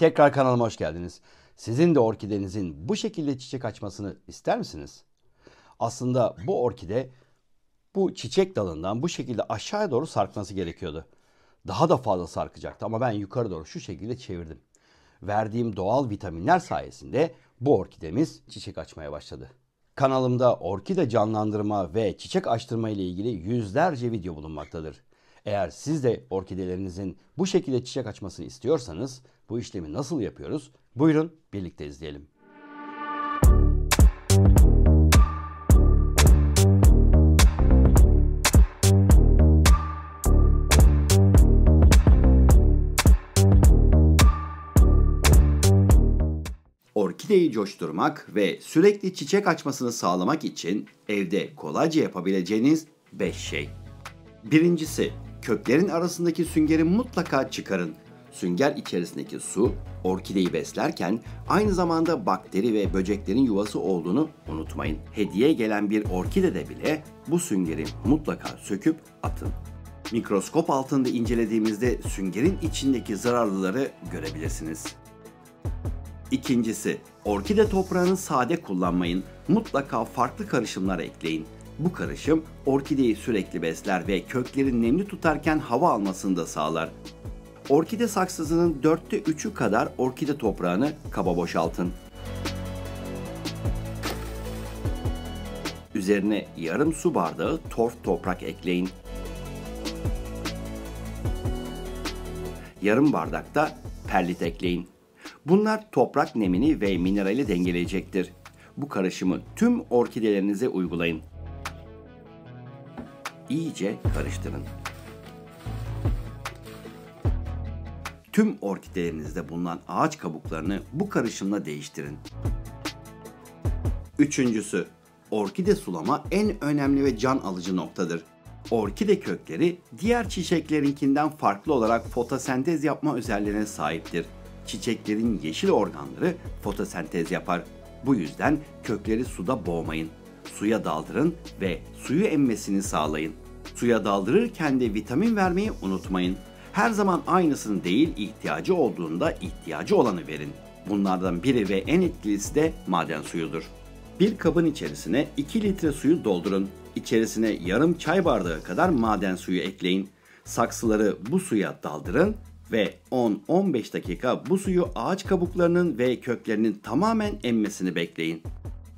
Tekrar kanalıma hoş geldiniz. Sizin de orkidenizin bu şekilde çiçek açmasını ister misiniz? Aslında bu orkide bu çiçek dalından bu şekilde aşağıya doğru sarkması gerekiyordu. Daha da fazla sarkacaktı ama ben yukarı doğru şu şekilde çevirdim. Verdiğim doğal vitaminler sayesinde bu orkidemiz çiçek açmaya başladı. Kanalımda orkide canlandırma ve çiçek açtırma ile ilgili yüzlerce video bulunmaktadır. Eğer siz de orkidelerinizin bu şekilde çiçek açmasını istiyorsanız bu işlemi nasıl yapıyoruz? Buyurun birlikte izleyelim. Orkideyi coşturmak ve sürekli çiçek açmasını sağlamak için evde kolayca yapabileceğiniz 5 şey. Birincisi, köklerin arasındaki süngeri mutlaka çıkarın. Sünger içerisindeki su, orkideyi beslerken aynı zamanda bakteri ve böceklerin yuvası olduğunu unutmayın. Hediye gelen bir orkidede bile bu süngeri mutlaka söküp atın. Mikroskop altında incelediğimizde süngerin içindeki zararlıları görebilirsiniz. İkincisi, orkide toprağını sade kullanmayın. Mutlaka farklı karışımlar ekleyin. Bu karışım orkideyi sürekli besler ve kökleri nemli tutarken hava almasını da sağlar. Orkide saksısının 3/4 kadar orkide toprağını kaba boşaltın. Üzerine yarım su bardağı torf toprak ekleyin. Yarım bardak da perlit ekleyin. Bunlar toprak nemini ve minerali dengeleyecektir. Bu karışımı tüm orkidelerinize uygulayın. İyice karıştırın. Tüm orkidelerinizde bulunan ağaç kabuklarını bu karışımla değiştirin. Üçüncüsü, orkide sulama en önemli ve can alıcı noktadır. Orkide kökleri diğer çiçeklerinkinden farklı olarak fotosentez yapma özelliğine sahiptir. Çiçeklerin yeşil organları fotosentez yapar. Bu yüzden kökleri suda boğmayın. Suya daldırın ve suyu emmesini sağlayın. Suya daldırırken de vitamin vermeyi unutmayın. Her zaman aynısını değil, ihtiyacı olduğunda ihtiyacı olanı verin. Bunlardan biri ve en etkilisi de maden suyudur. Bir kabın içerisine 2 litre suyu doldurun. İçerisine yarım çay bardağı kadar maden suyu ekleyin. Saksıları bu suya daldırın ve 10-15 dakika bu suyu ağaç kabuklarının ve köklerinin tamamen emmesini bekleyin.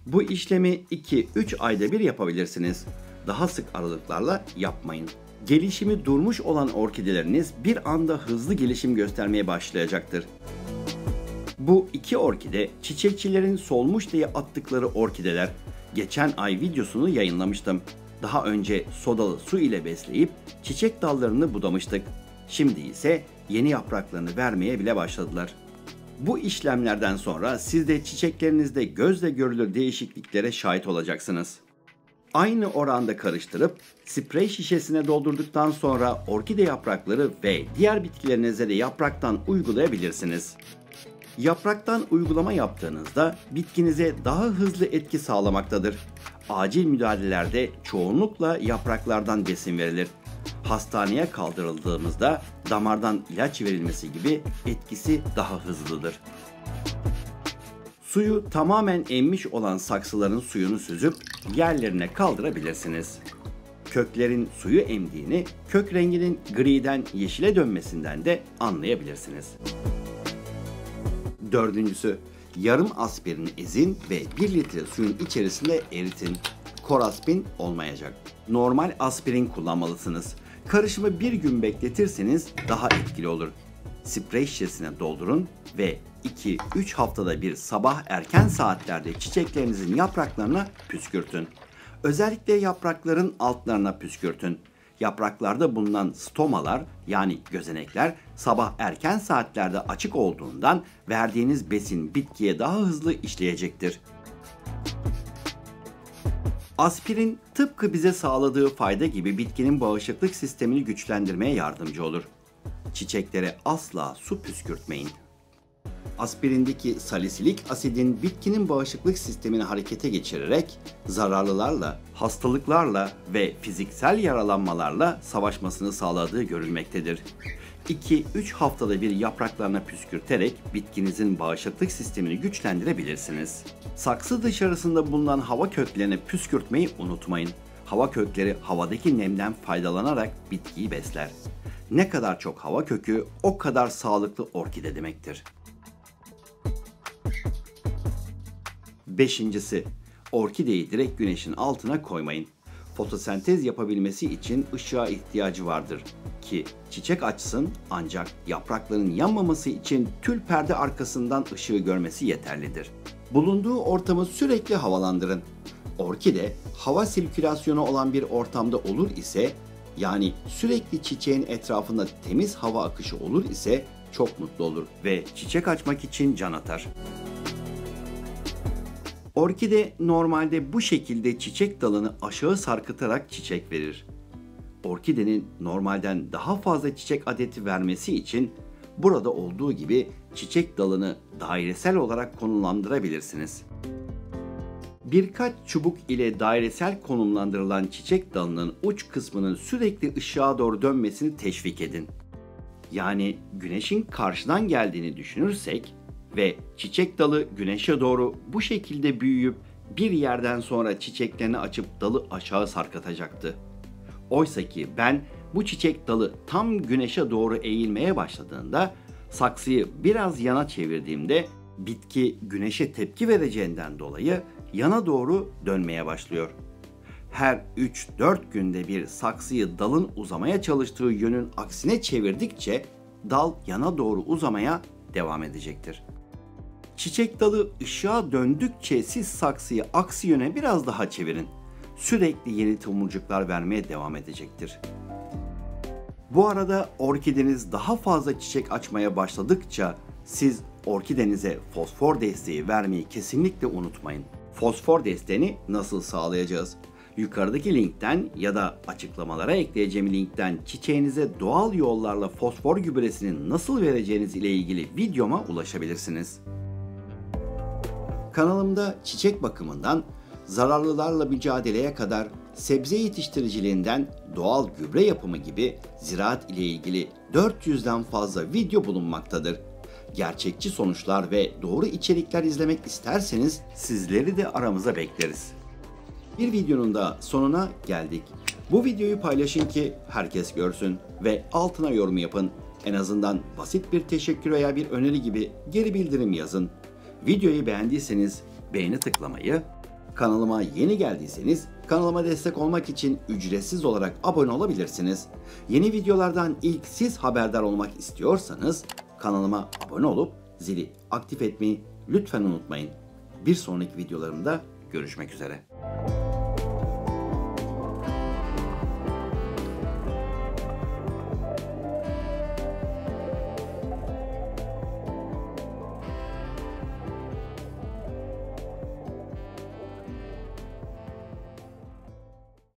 Bu işlemi 2-3 ayda bir yapabilirsiniz. Daha sık aralıklarla yapmayın. Gelişimi durmuş olan orkideleriniz bir anda hızlı gelişim göstermeye başlayacaktır. Bu iki orkide çiçekçilerin solmuş diye attıkları orkideler. Geçen ay videosunu yayınlamıştım. Daha önce sodalı su ile besleyip çiçek dallarını budamıştık. Şimdi ise yeni yapraklarını vermeye bile başladılar. Bu işlemlerden sonra siz de çiçeklerinizde gözle görülür değişikliklere şahit olacaksınız. Aynı oranda karıştırıp sprey şişesine doldurduktan sonra orkide yaprakları ve diğer bitkilerinize de yapraktan uygulayabilirsiniz. Yapraktan uygulama yaptığınızda bitkinize daha hızlı etki sağlamaktadır. Acil müdahalelerde çoğunlukla yapraklardan besin verilir. Hastaneye kaldırıldığımızda damardan ilaç verilmesi gibi etkisi daha hızlıdır. Suyu tamamen emmiş olan saksıların suyunu süzüp yerlerine kaldırabilirsiniz. Köklerin suyu emdiğini kök renginin griden yeşile dönmesinden de anlayabilirsiniz. Dördüncüsü, yarım aspirini ezin ve 1 litre suyun içerisinde eritin. Koraspin olmayacak. Normal aspirin kullanmalısınız. Karışımı bir gün bekletirseniz daha etkili olur. Sprey şişesine doldurun ve 2-3 haftada bir sabah erken saatlerde çiçeklerinizin yapraklarına püskürtün. Özellikle yaprakların altlarına püskürtün. Yapraklarda bulunan stomalar yani gözenekler sabah erken saatlerde açık olduğundan verdiğiniz besin bitkiye daha hızlı işleyecektir. Aspirin tıpkı bize sağladığı fayda gibi bitkinin bağışıklık sistemini güçlendirmeye yardımcı olur. Çiçeklere asla su püskürtmeyin. Aspirindeki salisilik asidin bitkinin bağışıklık sistemini harekete geçirerek zararlılarla, hastalıklarla ve fiziksel yaralanmalarla savaşmasını sağladığı görülmektedir. 2-3 haftada bir yapraklarına püskürterek bitkinizin bağışıklık sistemini güçlendirebilirsiniz. Saksı dışarısında bulunan hava köklerine püskürtmeyi unutmayın. Hava kökleri havadaki nemden faydalanarak bitkiyi besler. Ne kadar çok hava kökü, o kadar sağlıklı orkide demektir. Beşincisi, orkideyi direkt güneşin altına koymayın. Fotosentez yapabilmesi için ışığa ihtiyacı vardır ki çiçek açsın, ancak yaprakların yanmaması için tül perde arkasından ışığı görmesi yeterlidir. Bulunduğu ortamı sürekli havalandırın. Orkide hava sirkülasyonu olan bir ortamda olur ise, yani sürekli çiçeğin etrafında temiz hava akışı olur ise çok mutlu olur ve çiçek açmak için can atar. Orkide normalde bu şekilde çiçek dalını aşağı sarkıtarak çiçek verir. Orkidenin normalden daha fazla çiçek adeti vermesi için burada olduğu gibi çiçek dalını dairesel olarak konumlandırabilirsiniz. Birkaç çubuk ile dairesel konumlandırılan çiçek dalının uç kısmının sürekli ışığa doğru dönmesini teşvik edin. Yani güneşin karşıdan geldiğini düşünürsek ve çiçek dalı güneşe doğru bu şekilde büyüyüp bir yerden sonra çiçeklerini açıp dalı aşağı sarkatacaktı. Oysa ki ben bu çiçek dalı tam güneşe doğru eğilmeye başladığında saksıyı biraz yana çevirdiğimde bitki güneşe tepki vereceğinden dolayı yana doğru dönmeye başlıyor. Her 3-4 günde bir saksıyı dalın uzamaya çalıştığı yönün aksine çevirdikçe dal yana doğru uzamaya devam edecektir. Çiçek dalı ışığa döndükçe siz saksıyı aksi yöne biraz daha çevirin. Sürekli yeni tomurcuklar vermeye devam edecektir. Bu arada orkideniz daha fazla çiçek açmaya başladıkça siz orkidenize fosfor desteği vermeyi kesinlikle unutmayın. Fosfor desteğini nasıl sağlayacağız? Yukarıdaki linkten ya da açıklamalara ekleyeceğim linkten çiçeğinize doğal yollarla fosfor gübresini nasıl vereceğiniz ile ilgili videoma ulaşabilirsiniz. Kanalımda çiçek bakımından zararlılarla mücadeleye kadar sebze yetiştiriciliğinden doğal gübre yapımı gibi ziraat ile ilgili 400'den fazla video bulunmaktadır. Gerçekçi sonuçlar ve doğru içerikler izlemek isterseniz sizleri de aramıza bekleriz. Bir videonun da sonuna geldik. Bu videoyu paylaşın ki herkes görsün ve altına yorum yapın. En azından basit bir teşekkür veya bir öneri gibi geri bildirim yazın. Videoyu beğendiyseniz beğeni tıklamayı, kanalıma yeni geldiyseniz kanalıma destek olmak için ücretsiz olarak abone olabilirsiniz. Yeni videolardan ilk siz haberdar olmak istiyorsanız kanalıma abone olup zili aktif etmeyi lütfen unutmayın. Bir sonraki videolarımda görüşmek üzere.